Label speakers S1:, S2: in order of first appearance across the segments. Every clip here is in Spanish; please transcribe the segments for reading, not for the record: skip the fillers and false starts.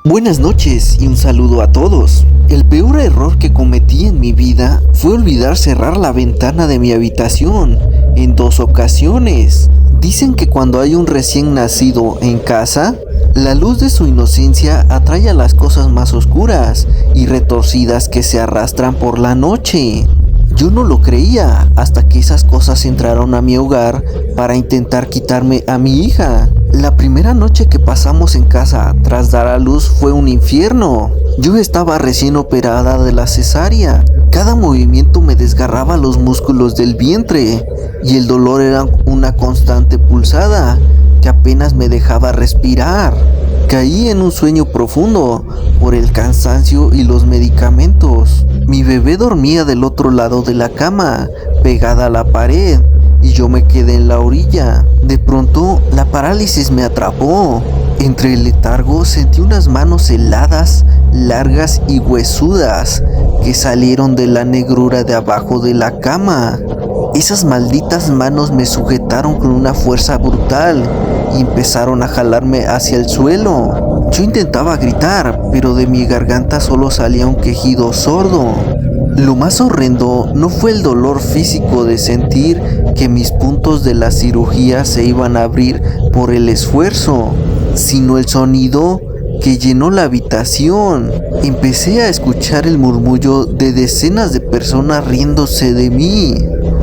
S1: Buenas noches y un saludo a todos. El peor error que cometí en mi vida fue olvidar cerrar la ventana de mi habitación en 2 ocasiones. Dicen que cuando hay un recién nacido en casa, la luz de su inocencia atrae a las cosas más oscuras y retorcidas que se arrastran por la noche. Yo no lo creía hasta que esas cosas entraron a mi hogar para intentar quitarme a mi hija. La primera noche que pasamos en casa tras dar a luz fue un infierno. Yo estaba recién operada de la cesárea. Cada movimiento me desgarraba los músculos del vientre y el dolor era una constante pulsada que apenas me dejaba respirar. Caí en un sueño profundo por el cansancio y los medicamentos. Mi bebé dormía del otro lado de la cama, pegada a la pared, y yo me quedé en la orilla. De pronto, la parálisis me atrapó. Entre el letargo sentí unas manos heladas, largas y huesudas que salieron de la negrura de abajo de la cama. Esas malditas manos me sujetaron con una fuerza brutal y empezaron a jalarme hacia el suelo. Yo intentaba gritar, pero de mi garganta solo salía un quejido sordo. Lo más horrendo no fue el dolor físico de sentir que mis puntos de la cirugía se iban a abrir por el esfuerzo, sino el sonido que llenó la habitación. Empecé a escuchar el murmullo de decenas de personas riéndose de mí.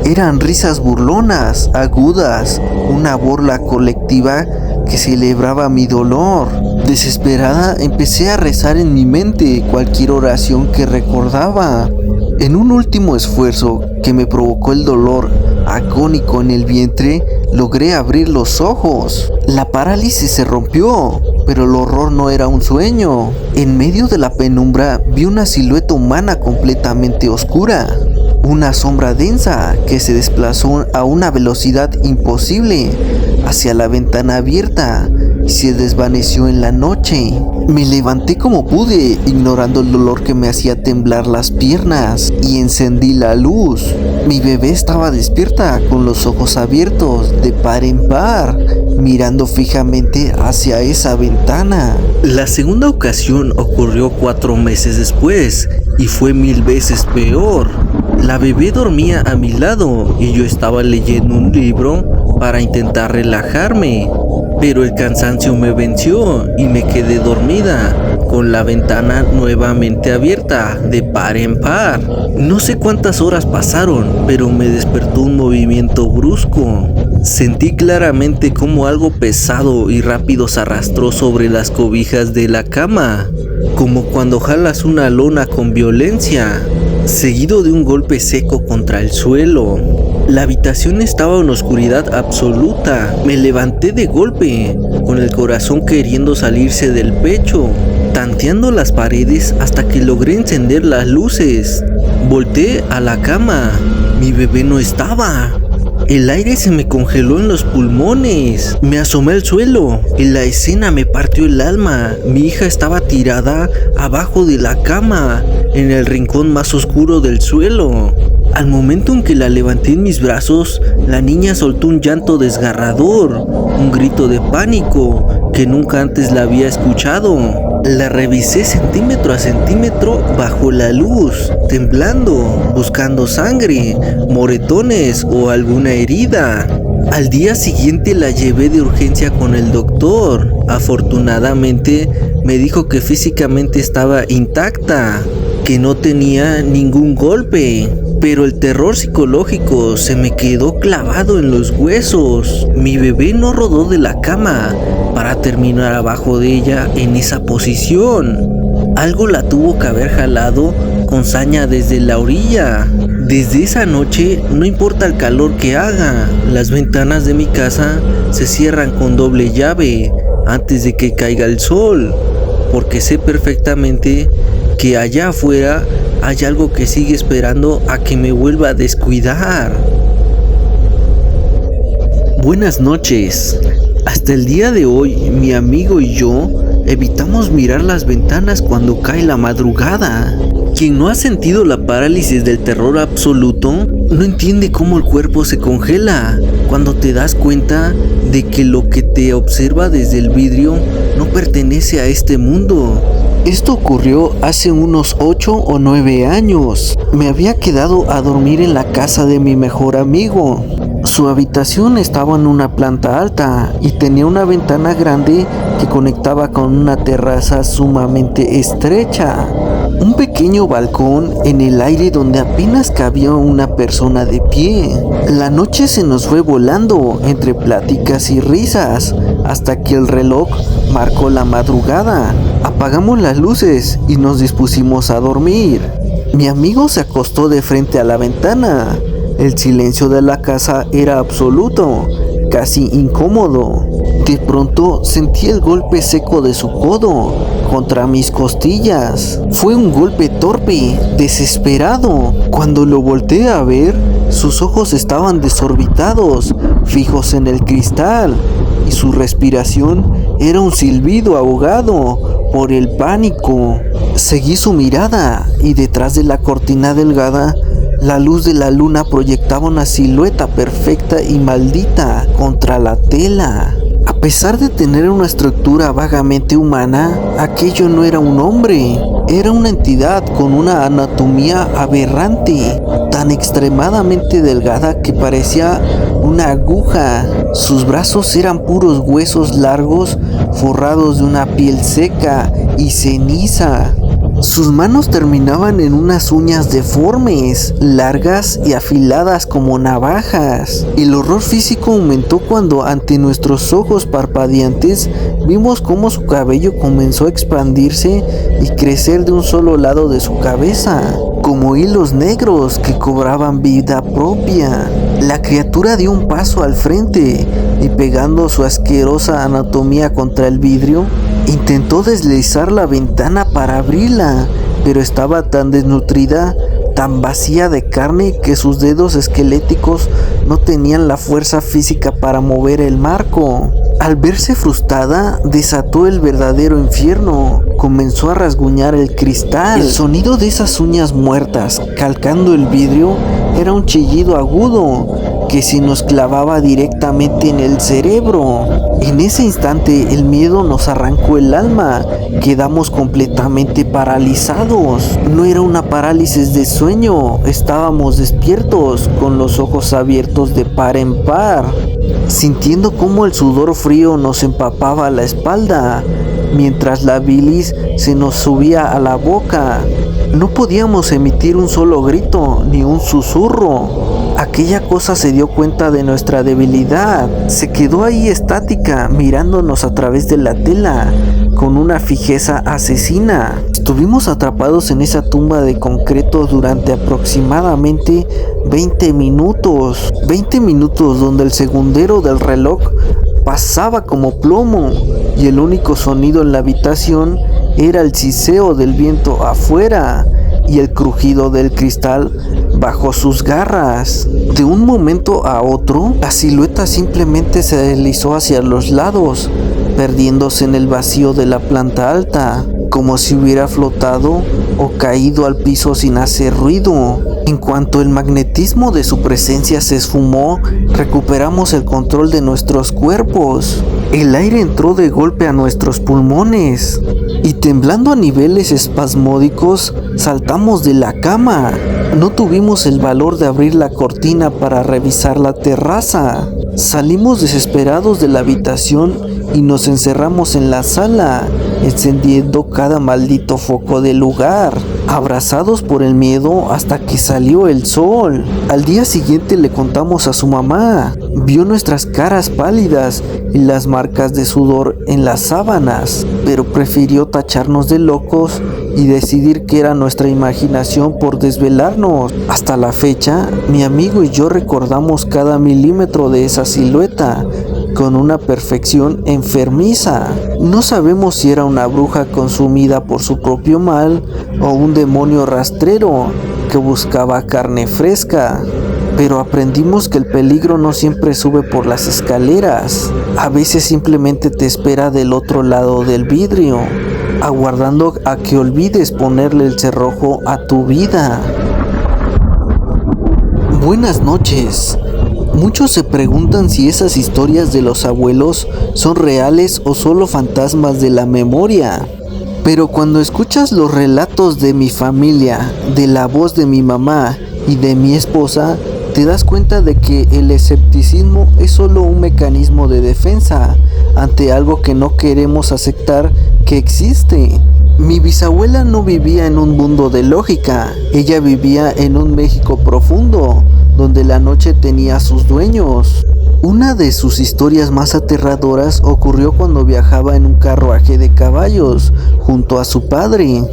S1: Eran risas burlonas, agudas, una burla colectiva que celebraba mi dolor. Desesperada, empecé a rezar en mi mente cualquier oración que recordaba. En un último esfuerzo que me provocó el dolor agónico en el vientre, logré abrir los ojos. La parálisis se rompió, pero el horror no era un sueño. En medio de la penumbra vi una silueta humana completamente oscura. Una sombra densa que se desplazó a una velocidad imposible hacia la ventana abierta y se desvaneció en la noche. Me levanté como pude, ignorando el dolor que me hacía temblar las piernas, y encendí la luz. Mi bebé estaba despierta, con los ojos abiertos de par en par, mirando fijamente hacia esa ventana. La segunda ocasión ocurrió 4 meses después y fue 1000 veces peor. La bebé dormía a mi lado y yo estaba leyendo un libro para intentar relajarme, pero el cansancio me venció y me quedé dormida, con la ventana nuevamente abierta de par en par. No sé cuántas horas pasaron, pero me despertó un movimiento brusco. Sentí claramente como algo pesado y rápido se arrastró sobre las cobijas de la cama, como cuando jalas una lona con violencia, seguido de un golpe seco contra el suelo. La habitación estaba en oscuridad absoluta. Me levanté de golpe, con el corazón queriendo salirse del pecho, tanteando las paredes hasta que logré encender las luces. Volteé a la cama. Mi bebé no estaba. El aire se me congeló en los pulmones. Me asomé al suelo y la escena me partió el alma. Mi hija estaba tirada abajo de la cama, en el rincón más oscuro del suelo. Al momento en que la levanté en mis brazos, la niña soltó un llanto desgarrador, un grito de pánico que nunca antes la había escuchado. La revisé centímetro a centímetro bajo la luz, temblando, buscando sangre, moretones o alguna herida. Al día siguiente la llevé de urgencia con el doctor. Afortunadamente me dijo que físicamente estaba intacta, que no tenía ningún golpe, pero el terror psicológico se me quedó clavado en los huesos. Mi bebé no rodó de la cama para terminar abajo de ella en esa posición. Algo la tuvo que haber jalado con saña desde la orilla. Desde esa noche, no importa el calor que haga, las ventanas de mi casa se cierran con doble llave antes de que caiga el sol, porque sé perfectamente que allá afuera hay algo que sigue esperando a que me vuelva a descuidar. Buenas noches. Hasta el día de hoy, mi amigo y yo evitamos mirar las ventanas cuando cae la madrugada. Quien no ha sentido la parálisis del terror absoluto no entiende cómo el cuerpo se congela cuando te das cuenta de que lo que te observa desde el vidrio no pertenece a este mundo. Esto ocurrió hace unos 8 o 9 años. Me había quedado a dormir en la casa de mi mejor amigo. Su habitación estaba en una planta alta y tenía una ventana grande que conectaba con una terraza sumamente estrecha. Un pequeño balcón en el aire donde apenas cabía una persona de pie. La noche se nos fue volando entre pláticas y risas hasta que el reloj marcó la madrugada. Apagamos las luces y nos dispusimos a dormir. Mi amigo se acostó de frente a la ventana. El silencio de la casa era absoluto, casi incómodo. De pronto sentí el golpe seco de su codo contra mis costillas. Fue un golpe torpe, desesperado. Cuando lo volteé a ver, sus ojos estaban desorbitados, fijos en el cristal, y su respiración era un silbido ahogado por el pánico. Seguí su mirada y detrás de la cortina delgada, la luz de la luna proyectaba una silueta perfecta y maldita contra la tela. A pesar de tener una estructura vagamente humana, aquello no era un hombre, era una entidad con una anatomía aberrante, tan extremadamente delgada que parecía una aguja. Sus brazos eran puros huesos largos forrados de una piel seca y ceniza. Sus manos terminaban en unas uñas deformes, largas y afiladas como navajas. El horror físico aumentó cuando ante nuestros ojos parpadeantes vimos cómo su cabello comenzó a expandirse y crecer de un solo lado de su cabeza, como hilos negros que cobraban vida propia. La criatura dio un paso al frente y pegando su asquerosa anatomía contra el vidrio, intentó deslizar la ventana para abrirla, pero estaba tan desnutrida, tan vacía de carne que sus dedos esqueléticos no tenían la fuerza física para mover el marco. Al verse frustrada, desató el verdadero infierno. Comenzó a rasguñar el cristal. El sonido de esas uñas muertas calcando el vidrio era un chillido agudo que se nos clavaba directamente en el cerebro. En ese instante el miedo nos arrancó el alma. Quedamos completamente paralizados. No era una parálisis de sueño, estábamos despiertos, con los ojos abiertos de par en par, sintiendo cómo el sudor frío nos empapaba la espalda, mientras la bilis se nos subía a la boca. No podíamos emitir un solo grito, ni un susurro. Aquella cosa se dio cuenta de nuestra debilidad. Se quedó ahí estática, mirándonos a través de la tela, con una fijeza asesina. Estuvimos atrapados en esa tumba de concreto durante aproximadamente 20 minutos. 20 minutos donde el segundero del reloj pasaba como plomo y el único sonido en la habitación era el siseo del viento afuera y el crujido del cristal bajo sus garras. De un momento a otro, la silueta simplemente se deslizó hacia los lados, perdiéndose en el vacío de la planta alta, como si hubiera flotado o caído al piso sin hacer ruido. En cuanto el magnetismo de su presencia se esfumó, recuperamos el control de nuestros cuerpos. El aire entró de golpe a nuestros pulmones y temblando a niveles espasmódicos, saltamos de la cama. No tuvimos el valor de abrir la cortina para revisar la terraza. Salimos desesperados de la habitación y nos encerramos en la sala, encendiendo cada maldito foco del lugar, abrazados por el miedo hasta que salió el sol. Al día siguiente le contamos a su mamá. Vio nuestras caras pálidas y las marcas de sudor en las sábanas, pero prefirió tacharnos de locos y decidir que era nuestra imaginación por desvelarnos. Hasta la fecha, mi amigo y yo recordamos cada milímetro de esa silueta con una perfección enfermiza. No sabemos si era una bruja consumida por su propio mal o un demonio rastrero que buscaba carne fresca, pero aprendimos que el peligro no siempre sube por las escaleras. A veces simplemente te espera del otro lado del vidrio, aguardando a que olvides ponerle el cerrojo a tu vida. Buenas noches. Muchos se preguntan si esas historias de los abuelos son reales o solo fantasmas de la memoria. Pero cuando escuchas los relatos de mi familia, de la voz de mi mamá y de mi esposa, te das cuenta de que el escepticismo es solo un mecanismo de defensa ante algo que no queremos aceptar que existe. Mi bisabuela no vivía en un mundo de lógica, ella vivía en un México profundo, donde la noche tenía sus dueños. Una de sus historias más aterradoras ocurrió cuando viajaba en un carruaje de caballos junto a su padre,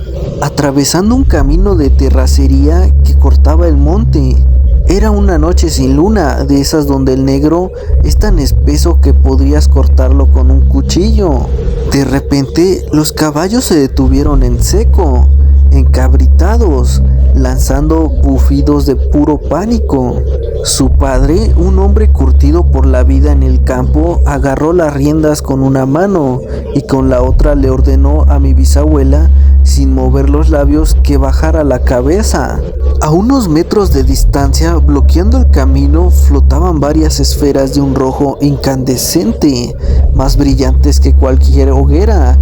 S1: atravesando un camino de terracería que cortaba el monte. Era una noche sin luna, de esas donde el negro es tan espeso que podrías cortarlo con un cuchillo. De repente, los caballos se detuvieron en seco, encabritados, lanzando bufidos de puro pánico. Su padre, un hombre curtido por la vida en el campo, agarró las riendas con una mano y con la otra le ordenó a mi bisabuela, sin mover los labios, que bajara la cabeza. A unos metros de distancia, bloqueando el camino, flotaban varias esferas de un rojo incandescente, más brillantes que cualquier hoguera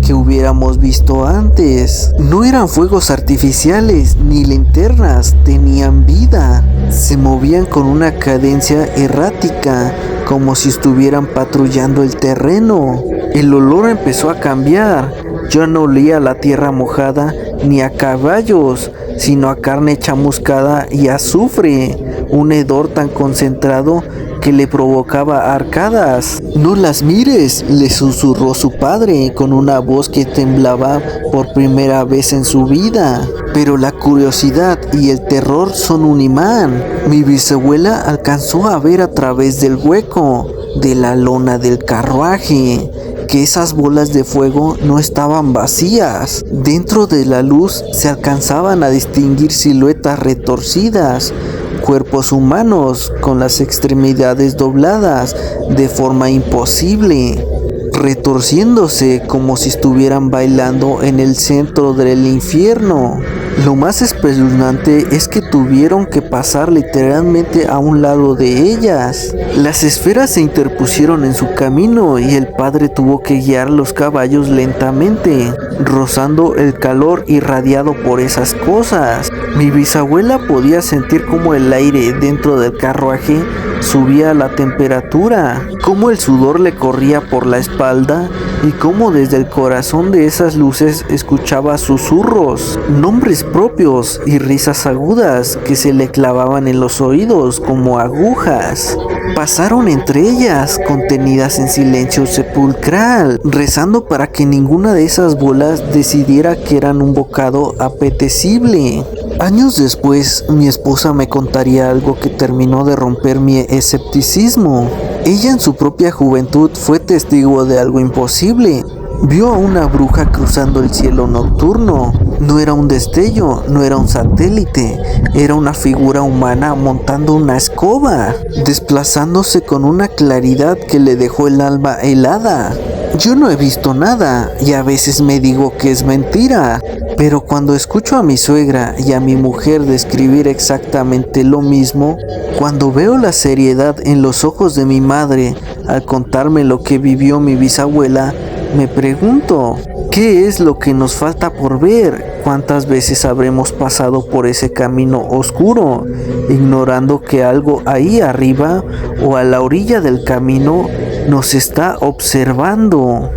S1: que hubiéramos visto antes. No eran fuegos artificiales ni linternas, tenían vida. Se movían con una cadencia errática, como si estuvieran patrullando el terreno. El olor empezó a cambiar. Yo no olía a la tierra mojada ni a caballos, sino a carne chamuscada y azufre, un hedor tan concentrado que le provocaba arcadas. No las mires, le susurró su padre con una voz que temblaba por primera vez en su vida. Pero la curiosidad y el terror son un imán. Mi bisabuela alcanzó a ver a través del hueco de la lona del carruaje que esas bolas de fuego no estaban vacías. Dentro de la luz se alcanzaban a distinguir siluetas retorcidas, cuerpos humanos con las extremidades dobladas de forma imposible, retorciéndose como si estuvieran bailando en el centro del infierno. Lo más espeluznante es que tuvieron que pasar literalmente a un lado de ellas. Las esferas se interpusieron en su camino y el padre tuvo que guiar los caballos lentamente, rozando el calor irradiado por esas cosas. Mi bisabuela podía sentir cómo el aire dentro del carruaje subía la temperatura, cómo el sudor le corría por la espalda y cómo desde el corazón de esas luces escuchaba susurros, nombres propios y risas agudas que se le clavaban en los oídos como agujas. Pasaron entre ellas, contenidas en silencio sepulcral, rezando para que ninguna de esas bolas decidiera que eran un bocado apetecible. Años después, mi esposa me contaría algo que terminó de romper mi escepticismo. Ella en su propia juventud fue testigo de algo imposible. Vio a una bruja cruzando el cielo nocturno. No era un destello, no era un satélite, era una figura humana montando una escoba, desplazándose con una claridad que le dejó el alma helada. Yo no he visto nada y a veces me digo que es mentira, pero cuando escucho a mi suegra y a mi mujer describir exactamente lo mismo, cuando veo la seriedad en los ojos de mi madre al contarme lo que vivió mi bisabuela, me pregunto, ¿qué es lo que nos falta por ver? ¿Cuántas veces habremos pasado por ese camino oscuro, ignorando que algo ahí arriba o a la orilla del camino nos está observando?